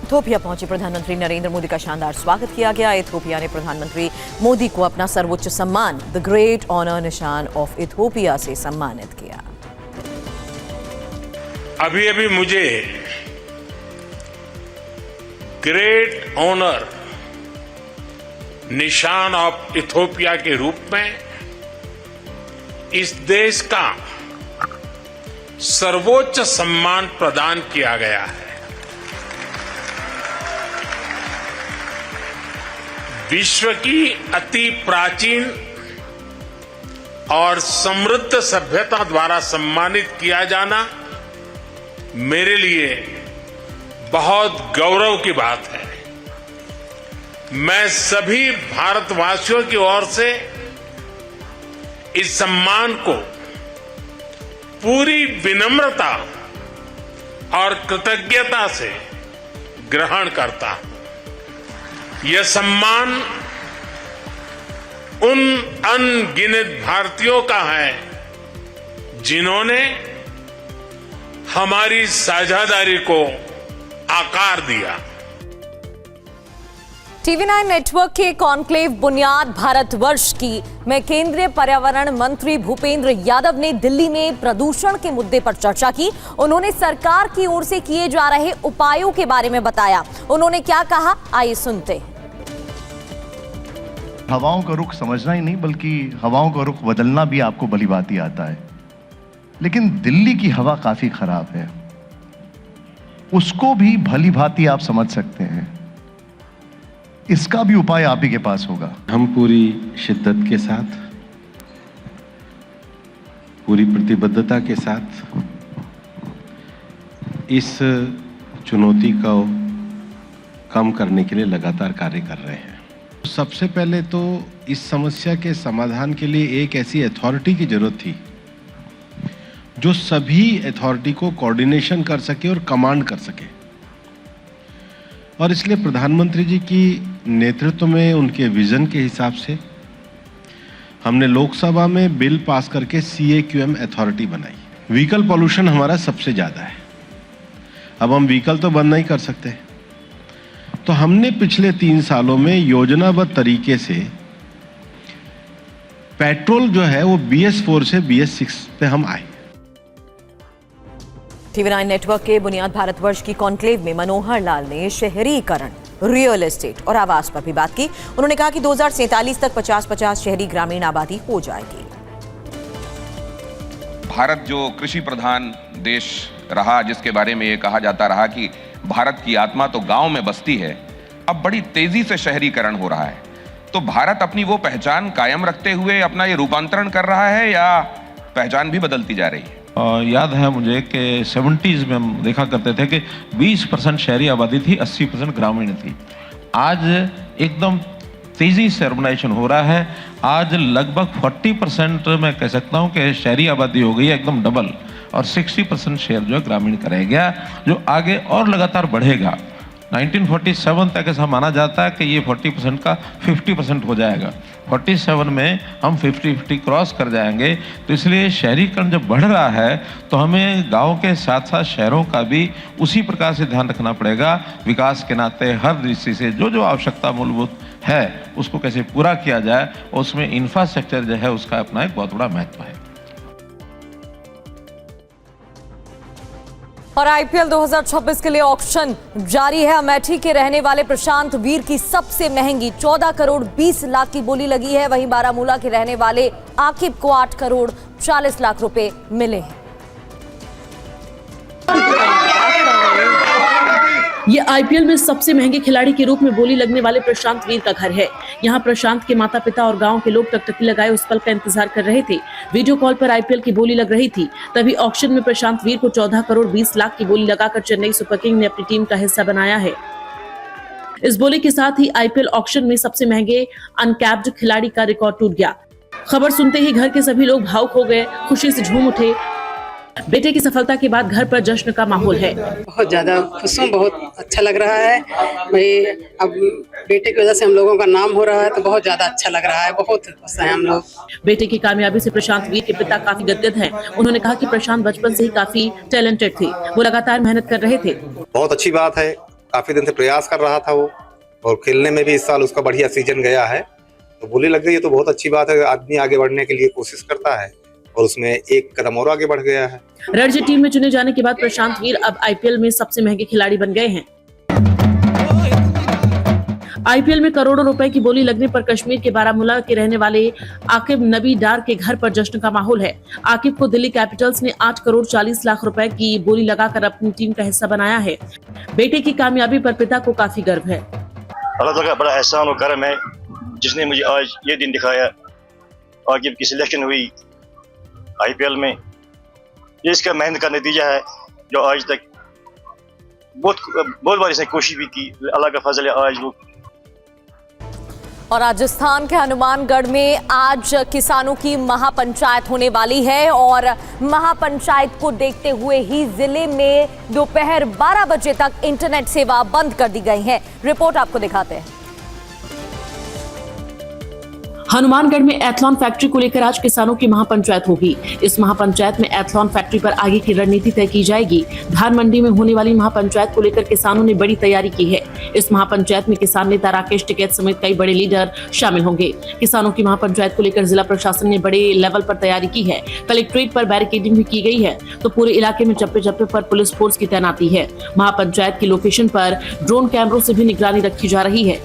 Ethiopia पहुंचे प्रधानमंत्री नरेंद्र मोदी का शानदार स्वागत किया गया। इथोपिया ने प्रधानमंत्री मोदी को अपना सर्वोच्च सम्मान द ग्रेट ऑनर निशान ऑफ इथोपिया से सम्मानित किया। अभी अभी मुझे ग्रेट ऑनर निशान ऑफ इथोपिया के रूप में इस देश का सर्वोच्च सम्मान प्रदान किया गया है। विश्व की अति प्राचीन और समृद्ध सभ्यता द्वारा सम्मानित किया जाना मेरे लिए बहुत गौरव की बात है। मैं सभी भारतवासियों की ओर से इस सम्मान को पूरी विनम्रता और कृतज्ञता से ग्रहण करता हूं। यह सम्मान उन अनगिनत भारतीयों का है जिन्होंने हमारी साझेदारी को आकार दिया। TV9 नेटवर्क के कॉन्क्लेव बुनियाद भारतवर्ष की में केंद्रीय पर्यावरण मंत्री भूपेंद्र यादव ने दिल्ली में प्रदूषण के मुद्दे पर चर्चा की। उन्होंने सरकार की ओर से किए जा रहे उपायों के बारे में बताया। उन्होंने क्या कहा, आइए सुनते। हवाओं का रुख समझना ही नहीं बल्कि हवाओं का रुख बदलना भी आपको भली भांति आता है। लेकिन दिल्ली की हवा काफी खराब है, उसको भी भली भांति आप समझ सकते हैं। इसका भी उपाय आप ही के पास होगा। हम पूरी शिद्दत के साथ, पूरी प्रतिबद्धता के साथ इस चुनौती को कम करने के लिए लगातार कार्य कर रहे हैं। सबसे पहले तो इस समस्या के समाधान के लिए एक ऐसी अथॉरिटी की जरूरत थी जो सभी अथॉरिटी को कोऑर्डिनेशन कर सके और कमांड कर सके, और इसलिए प्रधानमंत्री जी की नेतृत्व में उनके विजन के हिसाब से हमने लोकसभा में बिल पास करके CAQM अथॉरिटी बनाई। व्हीकल पॉल्यूशन हमारा सबसे ज़्यादा है। अब हम व्हीकल तो बंद नहीं कर सकते, तो हमने पिछले 3 सालों में योजनाबद्ध तरीके से पेट्रोल जो है वो BS4 से BS6 पे हम आए। TV9 नेटवर्क के बुनियाद भारतवर्ष की कॉन्क्लेव में मनोहर लाल ने शहरीकरण, रियल एस्टेट और आवास पर भी बात की। उन्होंने कहा कि 2047 तक 50-50 शहरी ग्रामीण आबादी हो जाएगी। भारत जो कृषि प्रधान देश रहा, जिसके बारे में ये कहा जाता रहा कि भारत की आत्मा तो गांव में बसती है, अब बड़ी तेजी से शहरीकरण हो रहा है। तो भारत अपनी वो पहचान कायम रखते हुए अपना ये रूपांतरण कर रहा है या पहचान भी बदलती जा रही है? याद है मुझे कि 70s में हम देखा करते थे कि 20% शहरी आबादी थी, 80% ग्रामीण थी। आज एकदम तेजी से अर्बनाइजेशन हो रहा है। आज लगभग 40% मैं कह सकता हूं कि शहरी आबादी हो गई है एकदम डबल, और 60% शेयर जो है ग्रामीण का रह गया, जो आगे और लगातार बढ़ेगा। 1947 तक ऐसा माना जाता है कि ये 40% का 50% हो जाएगा। 47 में हम 50-50 क्रॉस कर जाएंगे। तो इसलिए शहरीकरण जब बढ़ रहा है तो हमें गांव के साथ साथ शहरों का भी उसी प्रकार से ध्यान रखना पड़ेगा। विकास के नाते हर दृष्टि से जो जो आवश्यकता मूलभूत है उसको कैसे पूरा किया जाए, उसमें इंफ्रास्ट्रक्चर जो है उसका अपना एक बहुत बड़ा महत्व है। और IPL 2026 के लिए ऑक्शन जारी है। अमेठी के रहने वाले प्रशांत वीर की सबसे महंगी 14 करोड़ 20 लाख की बोली लगी है। वहीं बारामूला के रहने वाले आकिब को 8 करोड़ 40 लाख रुपए मिले हैं। ये IPL में सबसे महंगे खिलाड़ी के रूप में बोली लगने वाले प्रशांत वीर का घर है। यहाँ प्रशांत के माता पिता और गांव के लोग टकटकी लगाए उस पल का इंतजार कर रहे थे। वीडियो कॉल पर IPL की बोली लग रही थी, तभी ऑक्शन में प्रशांत वीर को 14 करोड़ 20 लाख की बोली लगाकर चेन्नई सुपर किंग ने अपनी टीम का हिस्सा बनाया है। इस बोली के साथ ही IPL ऑक्शन में सबसे महंगे अनकैप्ड खिलाड़ी का रिकॉर्ड टूट गया। खबर सुनते ही घर के सभी लोग भावुक हो गए, खुशी से झूम उठे। बेटे की सफलता के बाद घर पर जश्न का माहौल है। बहुत ज्यादा खुश हूँ, बहुत अच्छा लग रहा है भाई। अब बेटे की वजह से हम लोगों का नाम हो रहा है तो बहुत ज्यादा अच्छा लग रहा है, बहुत खुश हैं हम लोग। बेटे की कामयाबी से प्रशांत वीर के पिता काफी गदगद हैं। उन्होंने कहा कि प्रशांत बचपन से ही काफी टैलेंटेड थे, वो लगातार मेहनत कर रहे थे। बहुत अच्छी बात है, काफ़ी दिन से प्रयास कर रहा था वो, और खेलने में भी इस साल उसका बढ़िया सीजन गया है। तो बोली लग गई है तो बहुत अच्छी बात है। आदमी आगे बढ़ने के लिए कोशिश करता है और उसमें एक कदम और आगे बढ़ गया है। रणजी टीम में चुने जाने के बाद प्रशांत वीर अब आईपीएल में सबसे महंगे खिलाड़ी बन गए हैं। आईपीएल में करोड़ों रुपए की बोली लगने पर कश्मीर के बारामूला के रहने वाले आकिब नबी डार के घर पर जश्न का माहौल है। आकिब को दिल्ली कैपिटल्स ने 8 करोड़ 40 लाख रुपए की बोली लगाकर अपनी टीम का हिस्सा बनाया है। बेटे की कामयाबी पर पिता को काफी गर्व है। अल्लाह ताला का बड़ा एहसान और करम है जिसने मुझे आज ये दिन दिखाया। आकिब की सिलेक्शन हुई आईपीएल में, ये इसका मेहनत का नतीजा है जो आज तक बहुत बार इसने कोशिश भी की। अल्लाह का फजल है आज वो। और राजस्थान के हनुमानगढ़ में आज किसानों की महापंचायत होने वाली है और महापंचायत को देखते हुए ही जिले में दोपहर 12 बजे तक इंटरनेट सेवा बंद कर दी गई है। रिपोर्ट आपको दिखाते हैं। हनुमानगढ़ में एथलॉन फैक्ट्री को लेकर आज किसानों की महापंचायत होगी। इस महापंचायत में एथलॉन फैक्ट्री पर आगे की रणनीति तय की जाएगी। धान मंडी में होने वाली महापंचायत को लेकर किसानों ने बड़ी तैयारी की है। इस महापंचायत में किसान नेता राकेश टिकैत समेत कई बड़े लीडर शामिल होंगे। किसानों की महापंचायत को लेकर जिला प्रशासन ने बड़े लेवल पर तैयारी की है। कलेक्ट्रेट पर बैरिकेडिंग भी की गई है तो पूरे इलाके में चप्पे चप्पे पर पुलिस फोर्स की तैनाती है। महापंचायत की लोकेशन पर ड्रोन कैमरों से भी निगरानी रखी जा रही है।